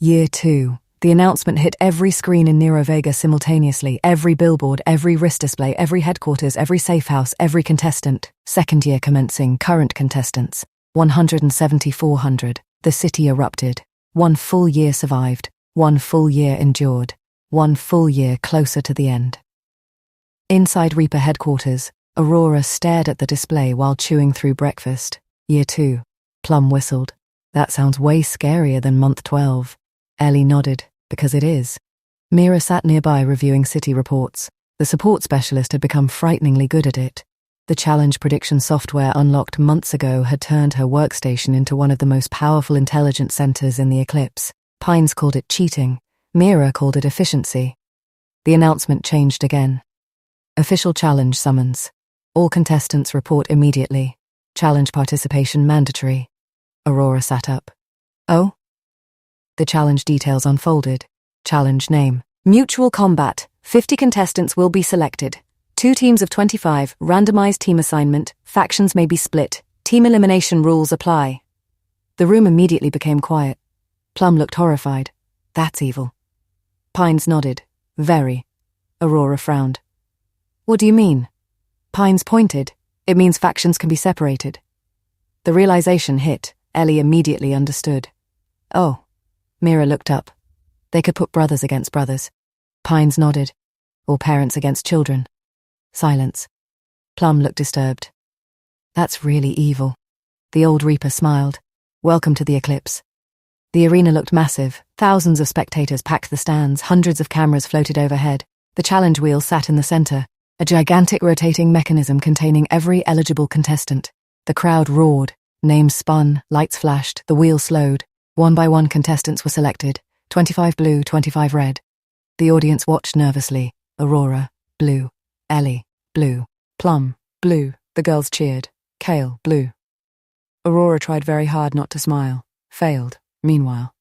Year 2. The announcement hit every screen in Nero Vega simultaneously, every billboard, every wrist display, every headquarters, every safe house, every contestant. Second year commencing, current contestants. 170,400. The city erupted. 1 full year survived. 1 full year endured. 1 full year closer to the end. Inside Reaper headquarters, Aurora stared at the display while chewing through breakfast. Year 2. Plum whistled. That sounds way scarier than month 12. Ellie nodded, because it is. Mira sat nearby reviewing city reports. The support specialist had become frighteningly good at it. The challenge prediction software unlocked months ago had turned her workstation into one of the most powerful intelligence centers in the Eclipse. Pines called it cheating. Mira called it efficiency. The announcement changed again. Official challenge summons. All contestants report immediately. Challenge participation mandatory. Aurora sat up. Oh? The challenge details unfolded. Challenge name. Mutual combat. 50 contestants will be selected. 2 teams of 25, randomized team assignment, factions may be split. Team elimination rules apply. The room immediately became quiet. Plum looked horrified. That's evil. Pines nodded. Very. Aurora frowned. What do you mean? Pines pointed. It means factions can be separated. The realization hit. Ellie immediately understood. Oh. Mira looked up. They could put brothers against brothers. Pines nodded. Or parents against children. Silence. Plum looked disturbed. That's really evil. The old Reaper smiled. Welcome to the Eclipse. The arena looked massive. Thousands of spectators packed the stands. Hundreds of cameras floated overhead. The challenge wheel sat in the center. A gigantic rotating mechanism containing every eligible contestant. The crowd roared. Names spun, lights flashed, the wheel slowed. 1 by 1 contestants were selected. 25 blue, 25 red. The audience watched nervously. Aurora, blue. Ellie, blue. Plum, blue. The girls cheered. Kale, blue. Aurora tried very hard not to smile. Failed. Meanwhile,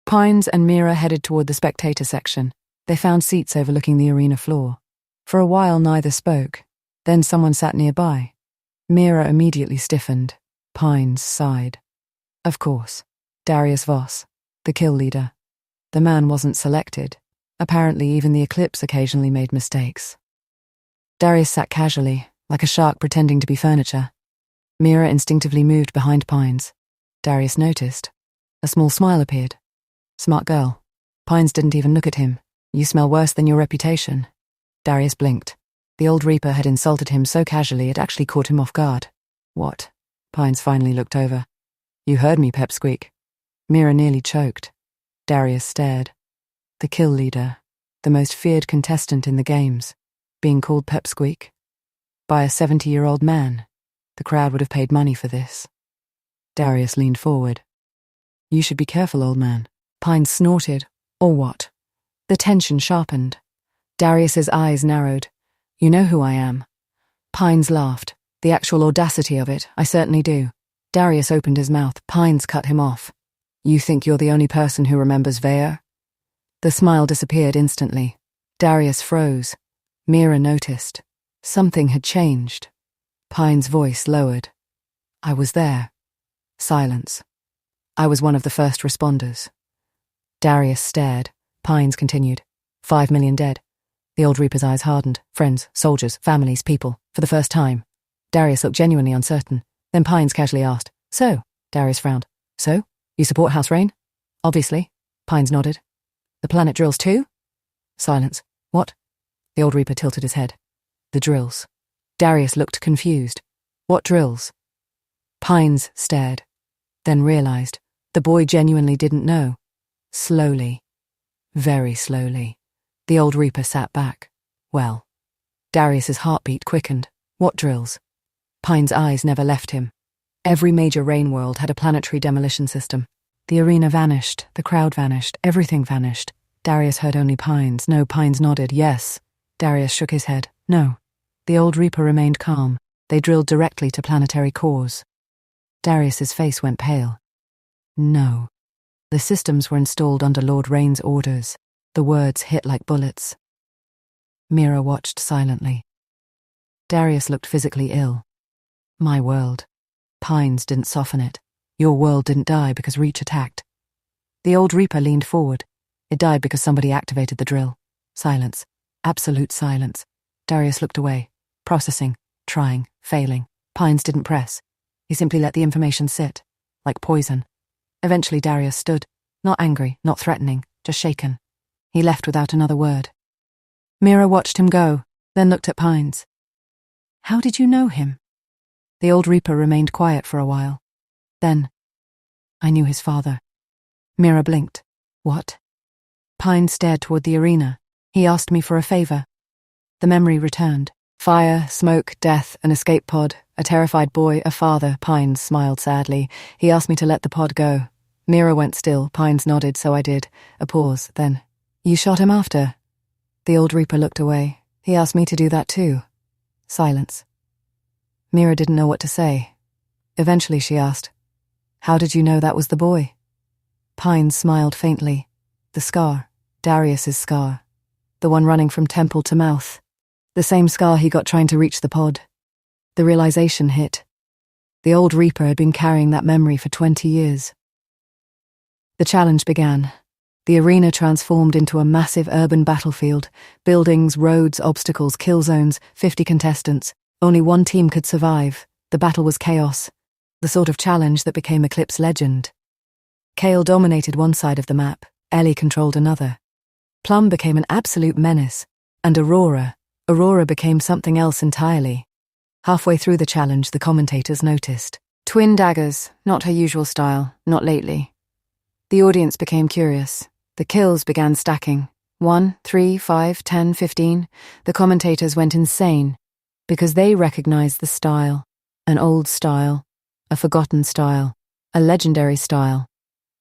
Pines and Mira headed toward the spectator section. They found seats overlooking the arena floor. For a while neither spoke. Then someone sat nearby. Mira immediately stiffened. Pines sighed. Of course. Darius Voss, the kill leader. The man wasn't selected. Apparently even the Eclipse occasionally made mistakes. Darius sat casually, like a shark pretending to be furniture. Mira instinctively moved behind Pines. Darius noticed. A small smile appeared. Smart girl. Pines didn't even look at him. You smell worse than your reputation. Darius blinked. The old Reaper had insulted him so casually it actually caught him off guard. What? Pines finally looked over. You heard me, Pepsqueak. Mira nearly choked. Darius stared. The kill leader, the most feared contestant in the games, being called Pepsqueak. By a 70-year-old man. The crowd would have paid money for this. Darius leaned forward. You should be careful, old man. Pines snorted. Or what? The tension sharpened. Darius's eyes narrowed. You know who I am. Pines laughed. The actual audacity of it, I certainly do. Darius opened his mouth. Pines cut him off. You think you're the only person who remembers Vea? The smile disappeared instantly. Darius froze. Mira noticed. Something had changed. Pines' voice lowered. I was there. Silence. I was one of the first responders. Darius stared. Pines continued. 5 million dead. The old Reaper's eyes hardened. Friends, soldiers, families, people. For the first time. Darius looked genuinely uncertain. Then Pines casually asked, So? Darius frowned. So? You support House Rain? Obviously. Pines nodded. The planet drills too? Silence. What? The old Reaper tilted his head. The drills. Darius looked confused. What drills? Pines stared. Then realized. The boy genuinely didn't know. Slowly. Very slowly. The old Reaper sat back. Well. Darius's heartbeat quickened. What drills? Pines' eyes never left him. Every major rain world had a planetary demolition system. The arena vanished, the crowd vanished, everything vanished. Darius heard only Pines. No, Pines nodded, yes. Darius shook his head. No. The old Reaper remained calm. They drilled directly to planetary cores. Darius's face went pale. No. The systems were installed under Lord Rain's orders. The words hit like bullets. Mira watched silently. Darius looked physically ill. My world. Pines didn't soften it. Your world didn't die because Reach attacked. The old Reaper leaned forward. It died because somebody activated the drill. Silence. Absolute silence. Darius looked away, processing, trying, failing. Pines didn't press. He simply let the information sit, like poison. Eventually Darius stood, not angry, not threatening, just shaken. He left without another word. Mira watched him go, then looked at Pines. How did you know him? The old Reaper remained quiet for a while. Then, I knew his father. Mira blinked. What? Pines stared toward the arena. He asked me for a favor. The memory returned. Fire, smoke, death, an escape pod, a terrified boy, a father. Pines smiled sadly. He asked me to let the pod go. Mira went still. Pines nodded, so I did. A pause, then, you shot him after? The old Reaper looked away. He asked me to do that too. Silence. Mira didn't know what to say. Eventually she asked, how did you know that was the boy? Pines smiled faintly. The scar. Darius's scar. The one running from temple to mouth. The same scar he got trying to reach the pod. The realization hit. The old Reaper had been carrying that memory for 20 years. The challenge began. The arena transformed into a massive urban battlefield. Buildings, roads, obstacles, kill zones, 50 contestants. Only one team could survive. The battle was chaos. The sort of challenge that became Eclipse legend. Kale dominated one side of the map. Ellie controlled another. Plum became an absolute menace. And Aurora became something else entirely. Halfway through the challenge, the commentators noticed. Twin daggers, not her usual style, not lately. The audience became curious. The kills began stacking. 1, 3, 5, 10, 15. The commentators went insane because they recognized the style. An old style, a forgotten style, a legendary style.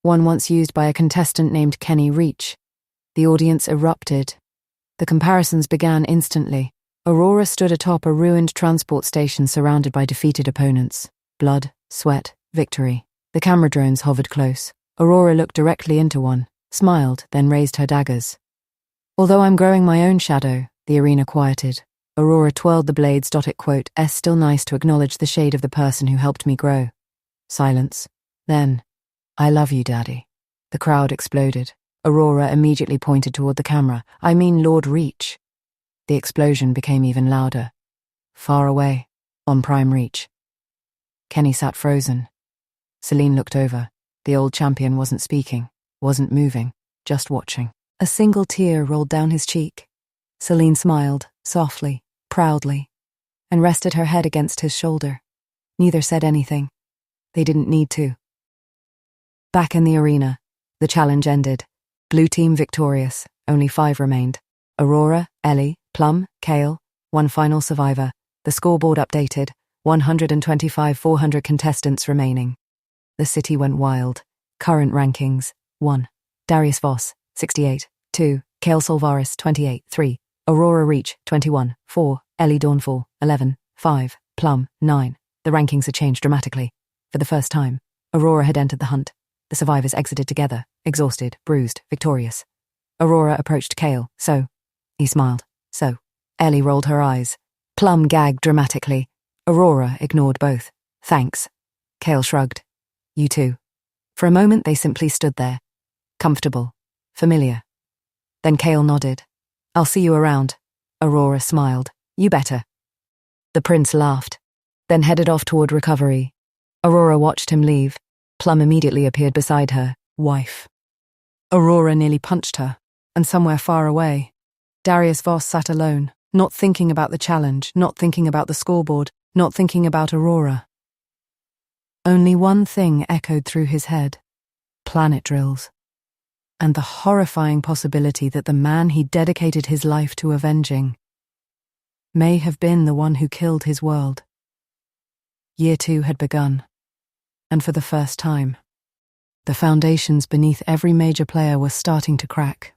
One once used by a contestant named Kenny Reach. The audience erupted. The comparisons began instantly. Aurora stood atop a ruined transport station surrounded by defeated opponents. Blood, sweat, victory. The camera drones hovered close. Aurora looked directly into one, smiled, then raised her daggers. Although I'm growing my own shadow, the arena quieted. Aurora twirled the blades. It quote, still nice to acknowledge the shade of the person who helped me grow. Silence. Then, I love you, Daddy. The crowd exploded. Aurora immediately pointed toward the camera. I mean Lord Reach. The explosion became even louder. Far away, on Prime Reach. Kenny sat frozen. Celine looked over. The old champion wasn't speaking, wasn't moving, just watching. A single tear rolled down his cheek. Celine smiled, softly, proudly, and rested her head against his shoulder. Neither said anything. They didn't need to. Back in the arena, the challenge ended. Blue team victorious, only 5 remained. Aurora, Ellie, Plum, Kale, one final survivor. The scoreboard updated, 125,400 contestants remaining. The city went wild. Current rankings, 1. Darius Voss, 68, 2. Kale Solvaris, 28, 3. Aurora Reach, 21, 4. Ellie Dawnfall, 11, 5. Plum, 9. The rankings had changed dramatically. For the first time, Aurora had entered the hunt. The survivors exited together, exhausted, bruised, victorious. Aurora approached Kale. So? He smiled. So? Ellie rolled her eyes. Plum gagged dramatically. Aurora ignored both. Thanks. Kale shrugged. You too. For a moment they simply stood there. Comfortable. Familiar. Then Kale nodded. I'll see you around. Aurora smiled. You better. The prince laughed, then headed off toward recovery. Aurora watched him leave. Plum immediately appeared beside her. Wife. Aurora nearly punched her, and somewhere far away, Darius Voss sat alone, not thinking about the challenge, not thinking about the scoreboard, not thinking about Aurora. Only one thing echoed through his head. Planet drills. And the horrifying possibility that the man he dedicated his life to avenging may have been the one who killed his world. Year 2 had begun, and for the first time, the foundations beneath every major player were starting to crack.